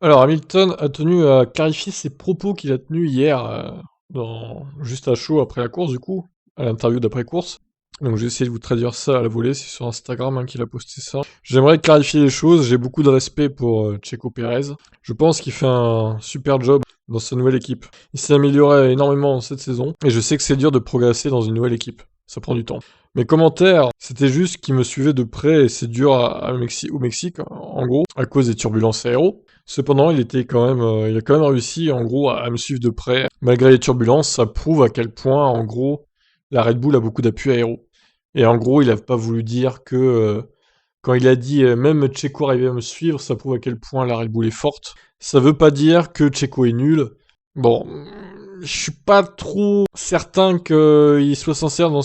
Alors Hamilton a tenu à clarifier ses propos qu'il a tenus hier, juste à chaud après la course du coup, à l'interview d'après-course. Donc j'ai essayé de vous traduire ça à la volée, c'est sur Instagram, qu'il a posté ça. J'aimerais clarifier les choses, j'ai beaucoup de respect pour, Checo Pérez. Je pense qu'il fait un super job dans sa nouvelle équipe. Il s'est amélioré énormément cette saison, et je sais que c'est dur de progresser dans une nouvelle équipe. Ça prend du temps. Mes commentaires, c'était juste qu'ils me suivaient de près et c'est dur au Mexique, en gros, à cause des turbulences aéro. Cependant, il a quand même réussi, en gros, à me suivre de près. Malgré les turbulences, ça prouve à quel point, en gros, la Red Bull a beaucoup d'appui aéro. Et en gros, il a pas voulu dire que, quand il a dit même Checo arrivait à me suivre, ça prouve à quel point la Red Bull est forte. Ça veut pas dire que Checo est nul. Bon, je suis pas trop certain qu'il soit sincère dans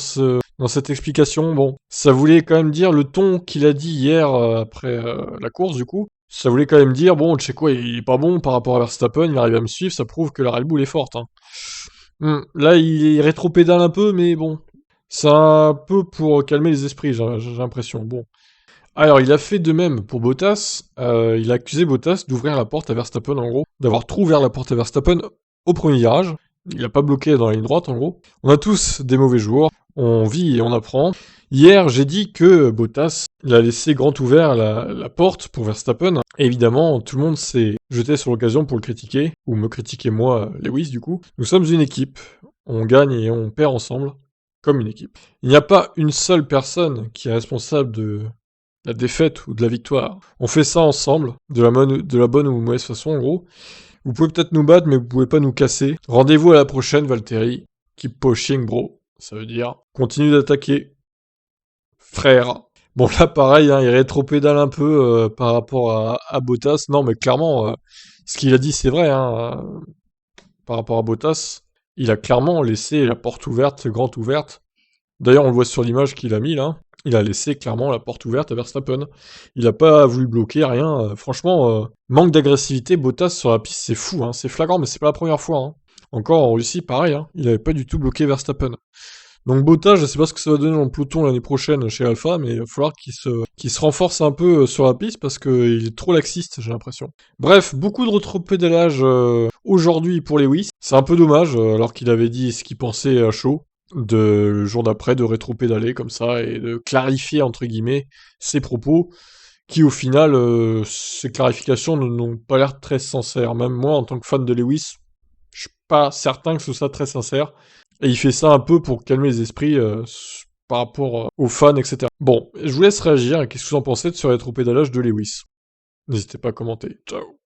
cette explication. Bon, ça voulait quand même dire le ton qu'il a dit hier après la course du coup. Ça voulait quand même dire bon, Checo il est pas bon par rapport à Verstappen, il arrive à me suivre, ça prouve que la Red Bull est forte. Hein. Là, il rétro-pédale un peu, mais bon, c'est un peu pour calmer les esprits, j'ai l'impression. Bon. Alors, il a fait de même pour Bottas. Il a accusé Bottas d'ouvrir la porte à Verstappen, en gros. D'avoir trop ouvert la porte à Verstappen au premier virage. Il a pas bloqué dans la ligne droite, en gros. On a tous des mauvais jours. On vit et on apprend. Hier, j'ai dit que Bottas, il a laissé grand ouvert la porte pour Verstappen. Et évidemment, tout le monde s'est jeté sur l'occasion pour le critiquer. Ou me critiquer moi, Lewis, du coup. Nous sommes une équipe. On gagne et on perd ensemble. Comme une équipe. Il n'y a pas une seule personne qui est responsable de la défaite ou de la victoire. On fait ça ensemble, de la bonne ou mauvaise façon en gros. Vous pouvez peut-être nous battre, mais vous pouvez pas nous casser. Rendez-vous à la prochaine, Valtteri. Keep pushing, bro. Ça veut dire continue d'attaquer, frère. Bon là pareil, il rétropédale un peu par rapport à Bottas. Non mais clairement, ce qu'il a dit c'est vrai. Par rapport à Bottas, il a clairement laissé la porte ouverte, grande ouverte. D'ailleurs, on le voit sur l'image qu'il a mis là. Il a laissé clairement la porte ouverte à Verstappen. Il a pas voulu bloquer, rien. Franchement, manque d'agressivité, Bottas sur la piste, c'est fou, c'est flagrant, mais c'est pas la première fois. Encore en Russie, pareil, il avait pas du tout bloqué Verstappen. Donc Bottas, je sais pas ce que ça va donner dans le peloton l'année prochaine chez Alpha, mais il va falloir qu'il se renforce un peu sur la piste parce qu'il est trop laxiste, j'ai l'impression. Bref, beaucoup de rétropédalage aujourd'hui pour Lewis. C'est un peu dommage, alors qu'il avait dit ce qu'il pensait à chaud le jour d'après, de rétropédaler comme ça et de clarifier entre guillemets ses propos, qui au final, ces clarifications n'ont pas l'air très sincères. Même moi, en tant que fan de Lewis, je suis pas certain que ce soit très sincère. Et il fait ça un peu pour calmer les esprits par rapport aux fans, etc. Bon, je vous laisse réagir. Qu'est-ce que vous en pensez de ce rétropédalage de Lewis? N'hésitez pas à commenter. Ciao.